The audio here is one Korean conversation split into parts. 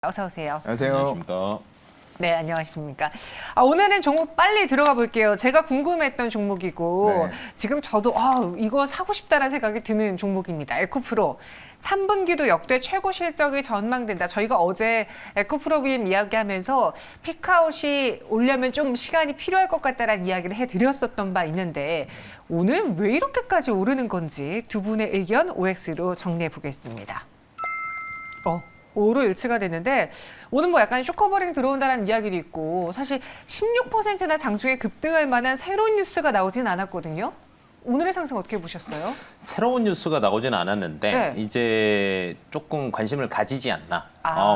어서 오세요. 안녕하세요. 안녕하십니까. 네, 안녕하십니까. 오늘은 종목 빨리 들어가 볼게요. 제가 궁금했던 종목이고 네. 지금 저도 이거 사고 싶다라는 생각이 드는 종목입니다. 에코프로. 3분기도 역대 최고 실적이 전망된다. 저희가 어제 에코프로 BM 이야기하면서 피크아웃이 오려면 좀 시간이 필요할 것 같다라는 이야기를 해드렸었던 바 있는데 오늘 왜 이렇게까지 오르는 건지 두 분의 의견 OX로 정리해 보겠습니다. 5로 일치가 됐는데 오늘 뭐 약간 쇼커버링 들어온다는 이야기도 있고 사실 16%나 장중에 급등할 만한 새로운 뉴스가 나오진 않았거든요. 오늘의 상승 어떻게 보셨어요? 새로운 뉴스가 나오진 않았는데 네. 이제 조금 관심을 가지지 않나.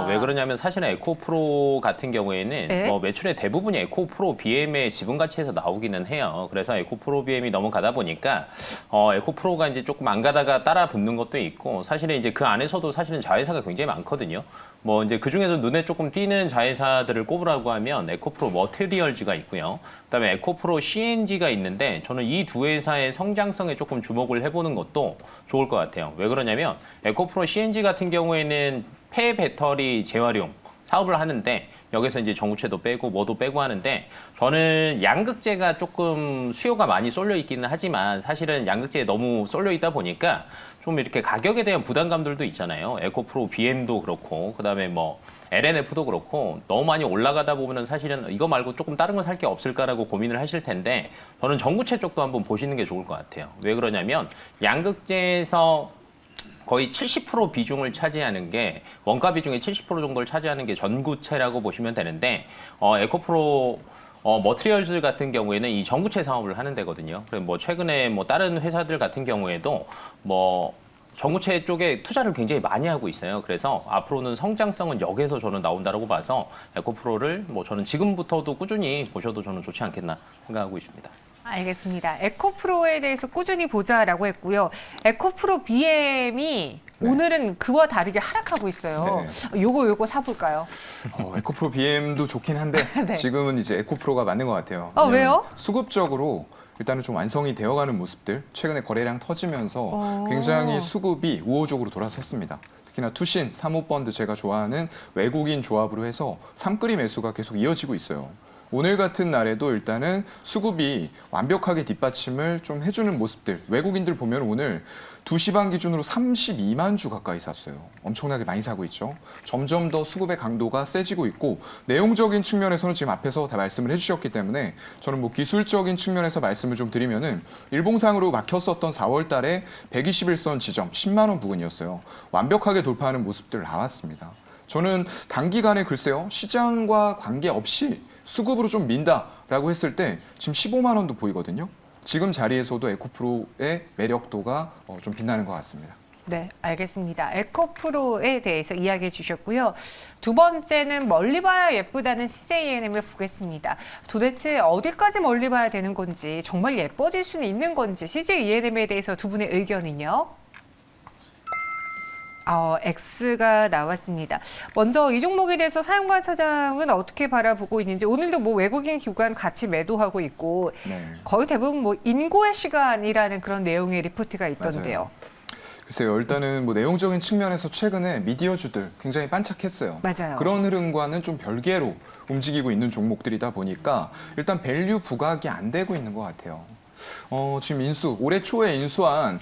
왜 그러냐면 사실은 에코프로 같은 경우에는 네. 뭐 매출의 대부분이 에코프로 BM의 지분 가치에서 나오기는 해요. 그래서 에코프로 BM이 너무 가다 보니까 에코프로가 이제 조금 안 가다가 따라 붙는 것도 있고 사실은 이제 그 안에서도 사실은 자회사가 굉장히 많거든요. 뭐 이제 그 중에서 눈에 조금 띄는 자회사들을 꼽으라고 하면 에코프로 머티리얼즈가 있고요. 그다음에 에코프로 CNG가 있는데 저는 이 두 회사의 성장성에 조금 주목을 해보는 것도 좋을 것 같아요. 왜 그러냐면 에코프로 CNG 같은 경우에는 폐 배터리 재활용 사업을 하는데 여기서 이제 전구체도 빼고 뭐도 빼고 하는데 저는 양극재가 조금 수요가 많이 쏠려 있기는 하지만 사실은 양극재에 너무 쏠려 있다 보니까 좀 이렇게 가격에 대한 부담감들도 있잖아요. 에코프로 BM도 그렇고 그다음에 뭐 LNF도 그렇고 너무 많이 올라가다 보면은 사실은 이거 말고 조금 다른 거 살 게 없을까라고 고민을 하실 텐데 저는 전구체 쪽도 한번 보시는 게 좋을 것 같아요. 왜 그러냐면 양극재에서 거의 70% 비중을 차지하는 게 원가 비중의 70% 정도를 차지하는 게 전구체라고 보시면 되는데 에코프로 머티리얼즈 같은 경우에는 이 전구체 사업을 하는 데거든요. 그래서 뭐 최근에 뭐 다른 회사들 같은 경우에도 뭐 전구체 쪽에 투자를 굉장히 많이 하고 있어요. 그래서 앞으로는 성장성은 여기에서 저는 나온다라고 봐서 에코프로를 뭐 저는 지금부터도 꾸준히 보셔도 저는 좋지 않겠나 생각하고 있습니다. 알겠습니다. 에코프로에 대해서 꾸준히 보자라고 했고요. 에코프로 BM이 오늘은 그와 다르게 하락하고 있어요. 요거 사볼까요? 에코프로 BM도 좋긴 한데 네. 지금은 이제 에코프로가 맞는 것 같아요. 왜요? 수급적으로 일단은 좀 완성이 되어가는 모습들, 최근에 거래량 터지면서 굉장히 수급이 우호적으로 돌아섰습니다. 특히나 투신, 사모펀드 제가 좋아하는 외국인 조합으로 해서 삼끌이 매수가 계속 이어지고 있어요. 오늘 같은 날에도 일단은 수급이 완벽하게 뒷받침을 좀 해주는 모습들, 외국인들 보면 오늘 2시 반 기준으로 32만 주 가까이 샀어요. 엄청나게 많이 사고 있죠. 점점 더 수급의 강도가 세지고 있고 내용적인 측면에서는 지금 앞에서 다 말씀을 해주셨기 때문에 저는 뭐 기술적인 측면에서 말씀을 좀 드리면은 일봉상으로 막혔었던 4월 달에 121선 지점 10만 원 부근이었어요. 완벽하게 돌파하는 모습들 나왔습니다. 저는 단기간에 글쎄요, 시장과 관계없이 수급으로 좀 민다라고 했을 때 지금 15만 원도 보이거든요. 지금 자리에서도 에코프로의 매력도가 좀 빛나는 것 같습니다. 네, 알겠습니다. 에코프로에 대해서 이야기해 주셨고요. 두 번째는 멀리 봐야 예쁘다는 CJENM을 보겠습니다. 도대체 어디까지 멀리 봐야 되는 건지, 정말 예뻐질 수는 있는 건지, CJENM에 대해서 두 분의 의견은요? X가 나왔습니다. 먼저 이 종목에 대해서 사용관 차장은 어떻게 바라보고 있는지 오늘도 뭐 외국인 기관 같이 매도하고 있고 거의 대부분 뭐 인고의 시간이라는 그런 내용의 리포트가 있던데요. 맞아요. 글쎄요, 일단은 뭐 내용적인 측면에서 최근에 미디어주들 굉장히 반짝했어요. 맞아요. 그런 흐름과는 좀 별개로 움직이고 있는 종목들이다 보니까 일단 밸류 부각이 안 되고 있는 것 같아요. 지금 올해 초에 인수한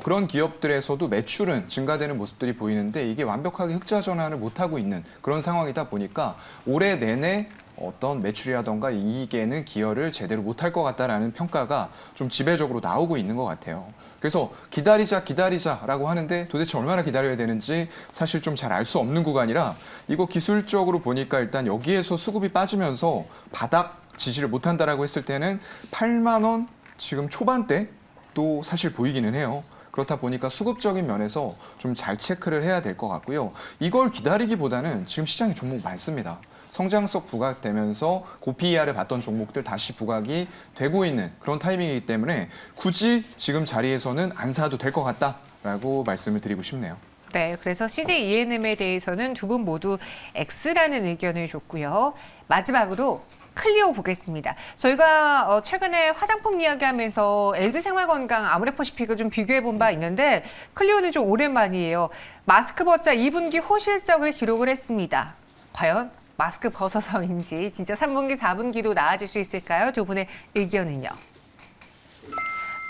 그런 기업들에서도 매출은 증가되는 모습들이 보이는데 이게 완벽하게 흑자 전환을 못하고 있는 그런 상황이다 보니까 올해 내내 어떤 매출이라던가 이익에는 기여를 제대로 못할 것 같다라는 평가가 좀 지배적으로 나오고 있는 것 같아요. 그래서 기다리자라고 하는데 도대체 얼마나 기다려야 되는지 사실 좀 잘 알 수 없는 구간이라 이거 기술적으로 보니까 일단 여기에서 수급이 빠지면서 바닥 지지를 못한다라고 했을 때는 8만 원 지금 초반대 또 사실 보이기는 해요. 그렇다 보니까 수급적인 면에서 좀 잘 체크를 해야 될 것 같고요. 이걸 기다리기보다는 지금 시장에 종목 많습니다. 성장성 부각되면서 고PER을 봤던 종목들 다시 부각이 되고 있는 그런 타이밍이기 때문에 굳이 지금 자리에서는 안 사도 될 것 같다라고 말씀을 드리고 싶네요. 네, 그래서 CJENM에 대해서는 두 분 모두 X라는 의견을 줬고요. 마지막으로 클리오 보겠습니다. 저희가 최근에 화장품 이야기하면서 LG생활건강, 아모레퍼시픽을 좀 비교해 본 바 있는데 클리오는 좀 오랜만이에요. 마스크버자 2분기 호실적을 기록을 했습니다. 과연 마스크 벗어서인지 진짜 3분기, 4분기도 나아질 수 있을까요? 두 분의 의견은요?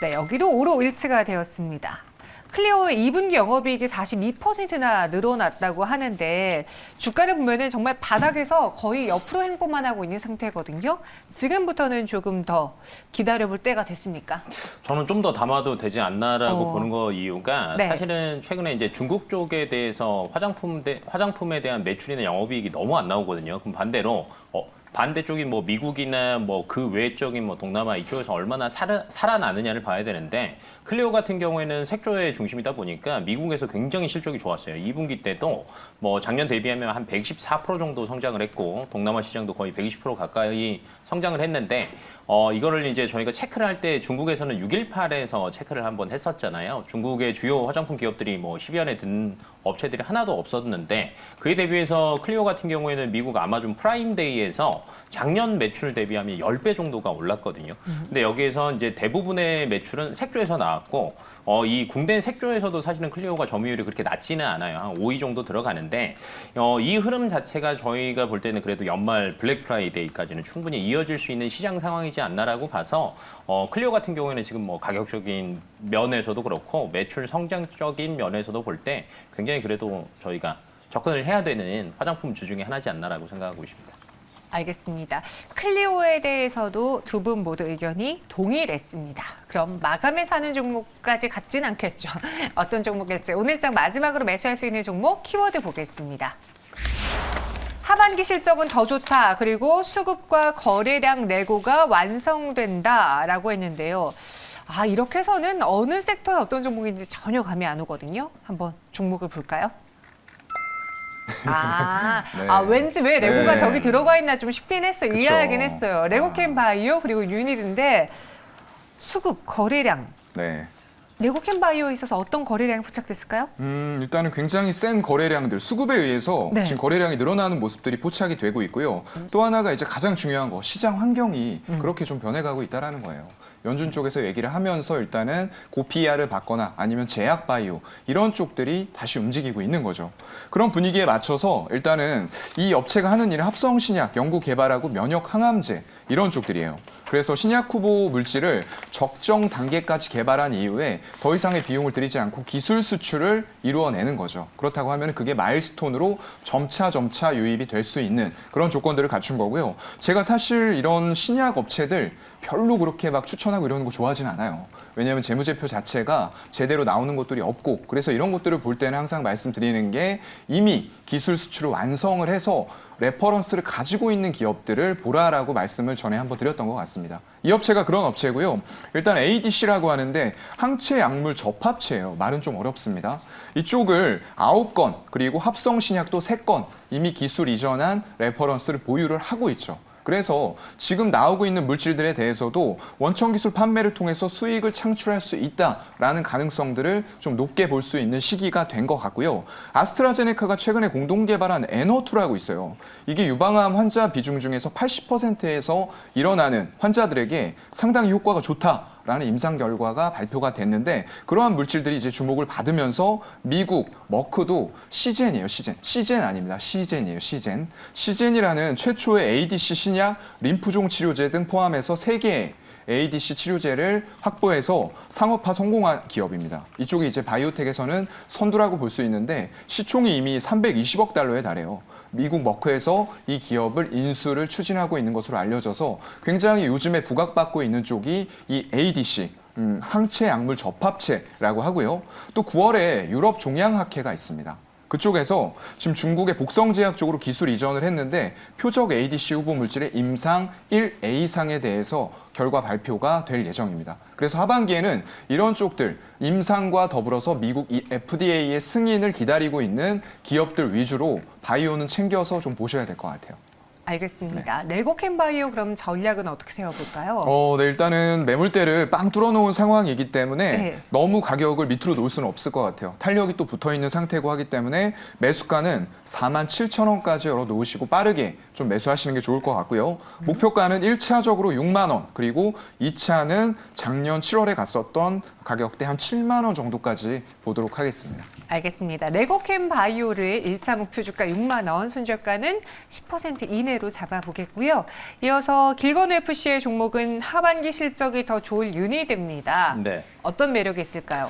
네, 여기도 오로 일치가 되었습니다. 클리오의 2분기 영업이익이 42%나 늘어났다고 하는데 주가를 보면은 정말 바닥에서 거의 옆으로 행보만 하고 있는 상태거든요. 지금부터는 조금 더 기다려볼 때가 됐습니까? 저는 좀 더 담아도 되지 않나라고 어. 보는 거 이유가 네. 사실은 최근에 이제 중국 쪽에 대해서 화장품에 대한 매출이나 영업이익이 너무 안 나오거든요. 그럼 반대로 반대쪽인 뭐 미국이나 뭐 그 외적인 뭐 동남아 이쪽에서 얼마나 살아나느냐를 봐야 되는데 클리오 같은 경우에는 색조의 중심이다 보니까 미국에서 굉장히 실적이 좋았어요. 2분기 때도 뭐 작년 대비하면 한 114% 정도 성장을 했고 동남아 시장도 거의 120% 가까이 성장을 했는데 이거를 이제 저희가 체크를 할 때 중국에서는 618에서 체크를 한번 했었잖아요. 중국의 주요 화장품 기업들이 뭐 10위 안에 든 업체들이 하나도 없었는데 그에 대비해서 클리오 같은 경우에는 미국 아마존 프라임데이에서 작년 매출 대비하면 10배 정도가 올랐거든요. 근데 여기에서 이제 대부분의 매출은 색조에서 나왔고 이 궁뎅 색조에서도 사실은 클리오가 점유율이 그렇게 낮지는 않아요. 한 5위 정도 들어가는데 이 흐름 자체가 저희가 볼 때는 그래도 연말 블랙 프라이데이까지는 충분히 이어질 수 있는 시장 상황이지 않나라고 봐서 클리오 같은 경우에는 지금 뭐 가격적인 면에서도 그렇고 매출 성장적인 면에서도 볼 때 굉장히 그래도 저희가 접근을 해야 되는 화장품 주 중에 하나지 않나라고 생각하고 있습니다. 알겠습니다. 클리오에 대해서도 두 분 모두 의견이 동일했습니다. 그럼 마감에 사는 종목까지 같진 않겠죠. 어떤 종목일지 오늘장 마지막으로 매수할 수 있는 종목 키워드 보겠습니다. 하반기 실적은 더 좋다. 그리고 수급과 거래량 내고가 완성된다라고 했는데요. 이렇게 해서는 어느 섹터의 어떤 종목인지 전혀 감이 안 오거든요. 한번 종목을 볼까요? 네. 왠지 왜 레고가 네. 저기 들어가 있나 좀 싶긴 했어요. 그쵸. 이해하긴 했어요. 레고캠 바이오 그리고 유닛인데 수급, 거래량. 네. 레고캠 바이오에 있어서 어떤 거래량이 포착됐을까요? 일단은 굉장히 센 거래량들, 수급에 의해서 네. 지금 거래량이 늘어나는 모습들이 포착이 되고 있고요. 또 하나가 이제 가장 중요한 거, 시장 환경이 그렇게 좀 변해가고 있다라는 거예요. 연준 쪽에서 얘기를 하면서 일단은 고PR을 받거나 아니면 제약 바이오 이런 쪽들이 다시 움직이고 있는 거죠. 그런 분위기에 맞춰서 일단은 이 업체가 하는 일은 합성 신약, 연구 개발하고 면역 항암제 이런 쪽들이에요. 그래서 신약 후보 물질을 적정 단계까지 개발한 이후에 더 이상의 비용을 들이지 않고 기술 수출을 이루어내는 거죠. 그렇다고 하면 그게 마일스톤으로 점차 유입이 될 수 있는 그런 조건들을 갖춘 거고요. 제가 사실 이런 신약 업체들 별로 그렇게 막 추천하고 이러는 거 좋아하진 않아요. 왜냐하면 재무제표 자체가 제대로 나오는 것들이 없고 그래서 이런 것들을 볼 때는 항상 말씀드리는 게 이미 기술 수출을 완성을 해서 레퍼런스를 가지고 있는 기업들을 보라라고 말씀을 전에 한번 드렸던 것 같습니다. 이 업체가 그런 업체고요. 일단 ADC라고 하는데 항체 약물 접합체예요. 말은 좀 어렵습니다. 이쪽을 9건 그리고 합성 신약도 3건 이미 기술 이전한 레퍼런스를 보유를 하고 있죠. 그래서 지금 나오고 있는 물질들에 대해서도 원천 기술 판매를 통해서 수익을 창출할 수 있다라는 가능성들을 좀 높게 볼 수 있는 시기가 된 것 같고요. 아스트라제네카가 최근에 공동 개발한 N02라고 있어요. 이게 유방암 환자 비중 중에서 80%에서 일어나는 환자들에게 상당히 효과가 좋다라는 임상 결과가 발표가 됐는데 그러한 물질들이 이제 주목을 받으면서 미국 머크도 시젠이에요. 시젠 아닙니다. 시젠이에요. 시젠이라는 최초의 ADC 신약, 림프종 치료제 등 포함해서 3개의 ADC 치료제를 확보해서 상업화 성공한 기업입니다. 이쪽이 이제 바이오텍에서는 선두라고 볼 수 있는데 시총이 이미 320억 달러에 달해요. 미국 머크에서 이 기업을 인수를 추진하고 있는 것으로 알려져서 굉장히 요즘에 부각받고 있는 쪽이 이 ADC, 항체 약물 접합체라고 하고요. 또 9월에 유럽 종양학회가 있습니다. 그쪽에서 지금 중국의 복성제약 쪽으로 기술 이전을 했는데 표적 ADC 후보 물질의 임상 1A상에 대해서 결과 발표가 될 예정입니다. 그래서 하반기에는 이런 쪽들 임상과 더불어서 미국 FDA의 승인을 기다리고 있는 기업들 위주로 바이오는 챙겨서 좀 보셔야 될 것 같아요. 알겠습니다. 레고캠바이오 그럼 전략은 어떻게 세워볼까요? 네, 일단은 매물대를 빵 뚫어놓은 상황이기 때문에 네. 너무 가격을 밑으로 놓을 수는 없을 것 같아요. 탄력이 또 붙어있는 상태고 하기 때문에 매수가는 47,000원까지 열어놓으시고 빠르게 좀 매수하시는 게 좋을 것 같고요. 목표가는 1차적으로 6만 원, 그리고 2차는 작년 7월에 갔었던 가격대 한 7만 원 정도까지 보도록 하겠습니다. 알겠습니다. 레고캠바이오를 1차 목표 주가 6만 원, 손절가는 10% 이내로 잡아보겠고요. 이어서 길건FC의 종목은 하반기 실적이 더 좋을 유니드입니다. 네. 어떤 매력이 있을까요?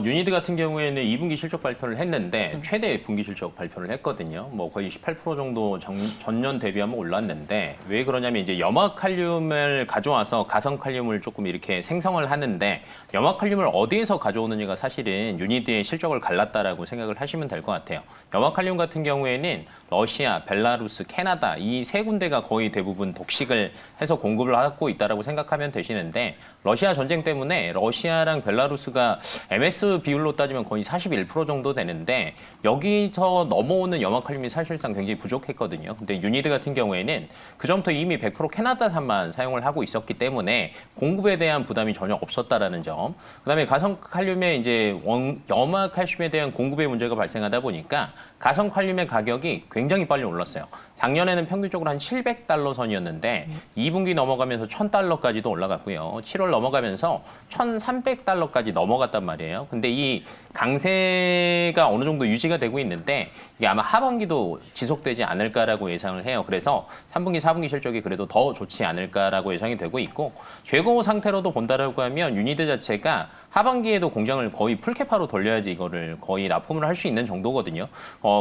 유니드 같은 경우에는 2분기 실적 발표를 했는데 최대 분기 실적 발표를 했거든요. 뭐 거의 18% 정도 전년 대비하면 올랐는데 왜 그러냐면 이제 염화칼륨을 가져와서 가성칼륨을 조금 이렇게 생성을 하는데 염화칼륨을 어디에서 가져오느냐가 사실은 유니드의 실적을 갈랐다라고 생각을 하시면 될 것 같아요. 염화칼륨 같은 경우에는 러시아, 벨라루스, 캐나다 이 세 군데가 거의 대부분 독식을 해서 공급을 하고 있다라고 생각하면 되시는데 러시아 전쟁 때문에 러시아랑 벨라루스가 MS 비율로 따지면 거의 41% 정도 되는데 여기서 넘어오는 염화칼륨이 사실상 굉장히 부족했거든요. 근데 유니드 같은 경우에는 그전부터 이미 100% 캐나다산만 사용을 하고 있었기 때문에 공급에 대한 부담이 전혀 없었다라는 점. 그다음에 가성칼륨의 이제 염화칼슘에 대한 공급의 문제가 발생하다 보니까 가성칼륨의 가격이 굉장히 빨리 올랐어요. 작년에는 평균적으로 한 700달러 선이었는데 2분기 넘어가면서 1000달러까지도 올라갔고요. 7월 넘어가면서 1300달러까지 넘어갔단 말이에요. 근데 이 강세가 어느 정도 유지가 되고 있는데 이게 아마 하반기도 지속되지 않을까라고 예상을 해요. 그래서 3분기, 4분기 실적이 그래도 더 좋지 않을까라고 예상이 되고 있고 최고 상태로도 본다라고 하면 유니드 자체가 하반기에도 공장을 거의 풀캐파로 돌려야지 이거를 거의 납품을 할 수 있는 정도거든요.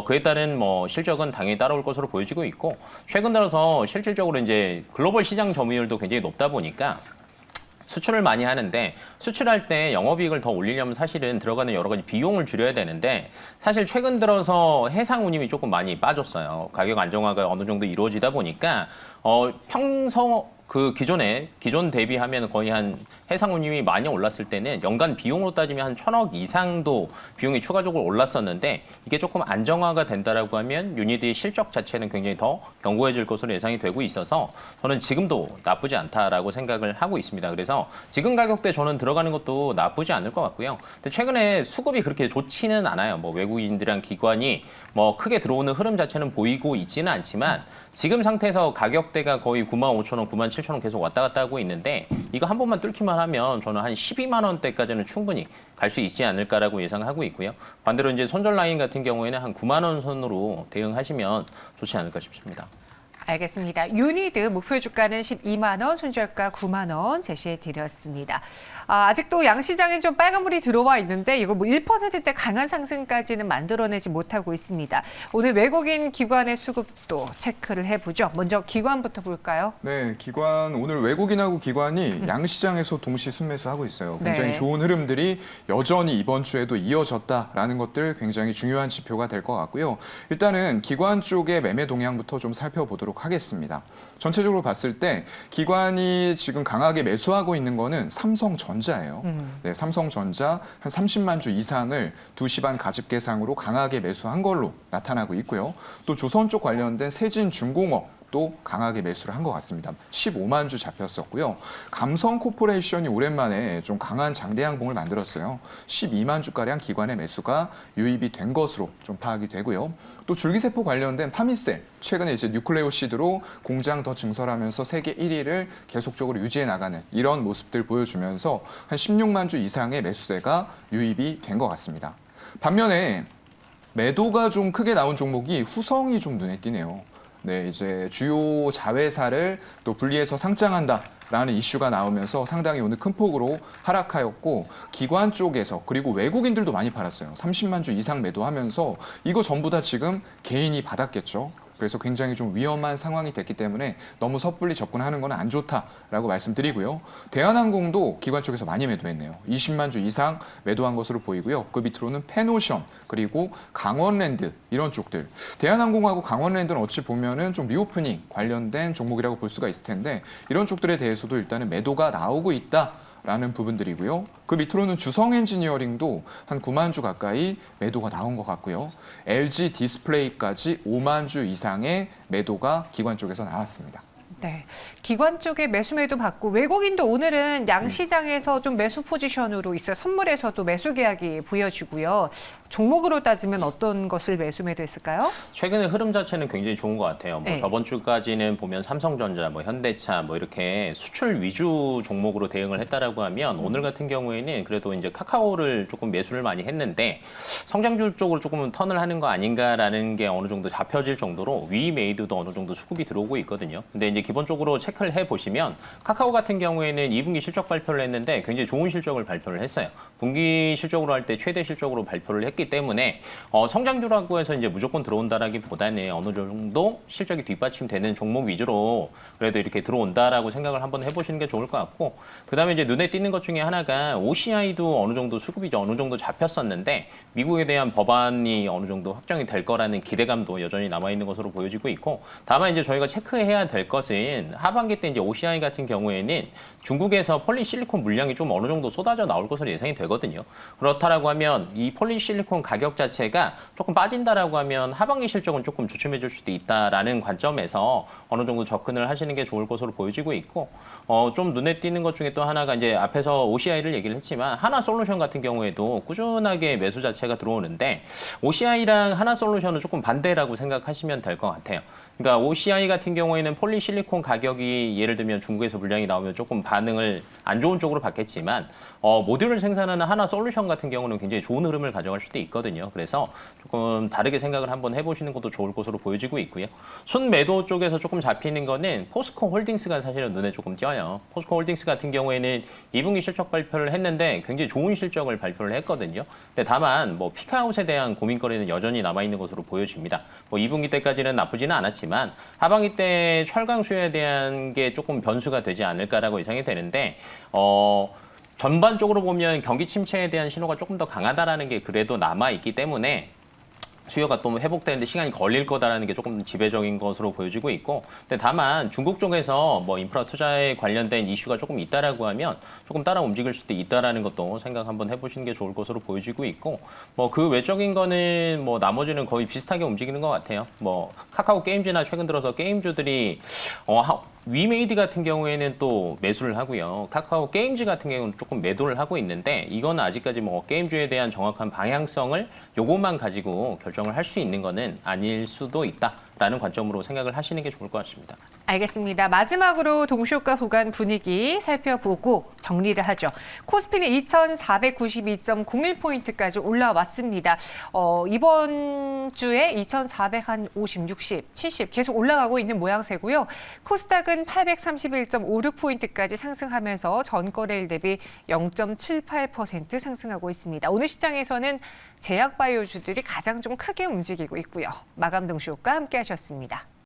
그에 따른 뭐 실적은 당연히 따라올 것으로 보여지고 있고 최근 들어서 실질적으로 이제 글로벌 시장 점유율도 굉장히 높다 보니까 수출을 많이 하는데 수출할 때 영업이익을 더 올리려면 사실은 들어가는 여러 가지 비용을 줄여야 되는데 사실 최근 들어서 해상 운임이 조금 많이 빠졌어요. 가격 안정화가 어느 정도 이루어지다 보니까 기존 대비하면 거의 한 해상 운임이 많이 올랐을 때는 연간 비용으로 따지면 한 1000억 이상도 비용이 추가적으로 올랐었는데 이게 조금 안정화가 된다라고 하면 유니드의 실적 자체는 굉장히 더 견고해질 것으로 예상이 되고 있어서 저는 지금도 나쁘지 않다라고 생각을 하고 있습니다. 그래서 지금 가격대 저는 들어가는 것도 나쁘지 않을 것 같고요. 근데 최근에 수급이 그렇게 좋지는 않아요. 뭐 외국인들이랑 기관이 뭐 크게 들어오는 흐름 자체는 보이고 있지는 않지만 지금 상태에서 가격대가 거의 95,000원, 97,000원 계속 왔다 갔다 하고 있는데 이거 한 번만 뚫기만 하면 저는 한 12만 원대까지는 충분히 갈 수 있지 않을까라고 예상하고 있고요. 반대로 이제 손절 라인 같은 경우에는 한 9만 원 선으로 대응하시면 좋지 않을까 싶습니다. 알겠습니다. 유니드 목표 주가는 12만 원, 손절가 9만 원 제시해 드렸습니다. 아직도 양시장에 좀 빨간불이 들어와 있는데 이걸 뭐 1%대 강한 상승까지는 만들어내지 못하고 있습니다. 오늘 외국인 기관의 수급도 체크를 해보죠. 먼저 기관부터 볼까요? 네, 기관 오늘 외국인하고 기관이 양시장에서 동시 순매수하고 있어요. 굉장히 네. 좋은 흐름들이 여전히 이번 주에도 이어졌다라는 것들 굉장히 중요한 지표가 될 것 같고요. 일단은 기관 쪽의 매매 동향부터 좀 살펴보도록 하겠습니다. 전체적으로 봤을 때 기관이 지금 강하게 매수하고 있는 거는 삼성전자예요. 네, 삼성전자 한 30만 주 이상을 2시 반 가집계상으로 강하게 매수한 걸로 나타나고 있고요. 또 조선 쪽 관련된 세진중공업 또 강하게 매수를 한 것 같습니다. 15만 주 잡혔었고요. 감성코퍼레이션이 오랜만에 좀 강한 장대 양봉을 만들었어요. 12만 주가량 기관의 매수가 유입이 된 것으로 좀 파악이 되고요. 또 줄기세포 관련된 파미셀, 최근에 이제 뉴클레오시드로 공장 더 증설하면서 세계 1위를 계속적으로 유지해 나가는 이런 모습들 보여주면서 한 16만 주 이상의 매수세가 유입이 된 것 같습니다. 반면에 매도가 좀 크게 나온 종목이 후성이 좀 눈에 띄네요. 네, 이제 주요 자회사를 또 분리해서 상장한다라는 이슈가 나오면서 상당히 오늘 큰 폭으로 하락하였고 기관 쪽에서 그리고 외국인들도 많이 팔았어요. 30만 주 이상 매도하면서 이거 전부 다 지금 개인이 받았겠죠. 그래서 굉장히 좀 위험한 상황이 됐기 때문에 너무 섣불리 접근하는 건 안 좋다라고 말씀드리고요. 대한항공도 기관 쪽에서 많이 매도했네요. 20만 주 이상 매도한 것으로 보이고요. 그 밑으로는 페노션 그리고 강원랜드 이런 쪽들. 대한항공하고 강원랜드는 어찌 보면은 좀 리오프닝 관련된 종목이라고 볼 수가 있을 텐데 이런 쪽들에 대해서도 일단은 매도가 나오고 있다. 라는 부분들이고요. 그 밑으로는 주성 엔지니어링도 한 9만 주 가까이 매도가 나온 것 같고요. LG 디스플레이까지 5만 주 이상의 매도가 기관 쪽에서 나왔습니다. 네, 기관 쪽에 매수 매도 받고 외국인도 오늘은 양시장에서 좀 매수 포지션으로 있어요. 선물에서도 매수 계약이 보여지고요. 종목으로 따지면 어떤 것을 매수 매도했을까요? 최근의 흐름 자체는 굉장히 좋은 것 같아요. 뭐 네. 저번 주까지는 보면 삼성전자, 뭐 현대차, 뭐 이렇게 수출 위주 종목으로 대응을 했다라고 하면 오늘 같은 경우에는 그래도 이제 카카오를 조금 매수를 많이 했는데 성장주 쪽으로 조금 턴을 하는 거 아닌가라는 게 어느 정도 잡혀질 정도로 위메이드도 어느 정도 수급이 들어오고 있거든요. 근데 이제 기본적으로 체크를 해 보시면 카카오 같은 경우에는 2분기 실적 발표를 했는데 굉장히 좋은 실적을 발표를 했어요. 분기 실적으로 할 때 최대 실적으로 발표를 했기 때문에 성장주라고 해서 이제 무조건 들어온다라기보다는 어느 정도 실적이 뒷받침되는 종목 위주로 그래도 이렇게 들어온다라고 생각을 한번 해보시는 게 좋을 것 같고, 그다음에 이제 눈에 띄는 것 중에 하나가 OCI도 어느 정도 수급이 어느 정도 잡혔었는데 미국에 대한 법안이 어느 정도 확정이 될 거라는 기대감도 여전히 남아 있는 것으로 보여지고 있고, 다만 이제 저희가 체크해야 될 것은 하반기 때 이제 OCI 같은 경우에는 중국에서 폴리실리콘 물량이 좀 어느 정도 쏟아져 나올 것으로 예상이 되거든요. 그렇다라고 하면 이 폴리실리콘 가격 자체가 조금 빠진다라고 하면 하반기 실적은 조금 주춤해질 수도 있다라는 관점에서 어느 정도 접근을 하시는 게 좋을 것으로 보여지고 있고, 좀 눈에 띄는 것 중에 또 하나가 이제 앞에서 OCI를 얘기를 했지만 하나솔루션 같은 경우에도 꾸준하게 매수 자체가 들어오는데 OCI랑 하나솔루션은 조금 반대라고 생각하시면 될 것 같아요. 그러니까 OCI 같은 경우에는 폴리실리콘 가격이 예를 들면 중국에서 물량이 나오면 조금 반응을 안 좋은 쪽으로 받겠지만 모듈을 생산하는 하나솔루션 같은 경우는 굉장히 좋은 흐름을 가져갈 수도 있거든요. 그래서 조금 다르게 생각을 한번 해보시는 것도 좋을 것으로 보여지고 있고요. 순매도 쪽에서 조금 잡히는 거는 포스코 홀딩스가 사실은 눈에 조금 띄어요. 포스코 홀딩스 같은 경우에는 2분기 실적 발표를 했는데 굉장히 좋은 실적을 발표를 했거든요. 근데 다만 뭐 피크아웃에 대한 고민거리는 여전히 남아있는 것으로 보여집니다. 뭐 2분기 때까지는 나쁘지는 않았지만 하반기 때 철강 수요에 대한 게 조금 변수가 되지 않을까라고 예상이 되는데 전반적으로 보면 경기 침체에 대한 신호가 조금 더 강하다라는 게 그래도 남아있기 때문에 수요가 또 회복되는데 시간이 걸릴 거다라는 게 조금 지배적인 것으로 보여지고 있고, 근데 다만 중국 쪽에서 뭐 인프라 투자에 관련된 이슈가 조금 있다라고 하면 조금 따라 움직일 수도 있다라는 것도 생각 한번 해보시는 게 좋을 것으로 보여지고 있고, 뭐 그 외적인 거는 뭐 나머지는 거의 비슷하게 움직이는 것 같아요. 뭐 카카오 게임즈나 최근 들어서 게임주들이 위메이드 같은 경우에는 또 매수를 하고요. 카카오 게임즈 같은 경우는 조금 매도를 하고 있는데 이거는 아직까지 뭐 게임주에 대한 정확한 방향성을 요것만 가지고 결정을 할 수 있는 거는 아닐 수도 있다라는 관점으로 생각을 하시는 게 좋을 것 같습니다. 알겠습니다. 마지막으로 동시효과 구간 분위기 살펴보고 정리를 하죠. 코스피는 2,492.01포인트까지 올라왔습니다. 이번 주에 2,450, 60, 70 계속 올라가고 있는 모양새고요. 코스닥은 831.56포인트까지 상승하면서 전거래일 대비 0.78% 상승하고 있습니다. 오늘 시장에서는 제약바이오주들이 가장 좀 크게 움직이고 있고요. 마감 동시효과 함께 하셨습니다.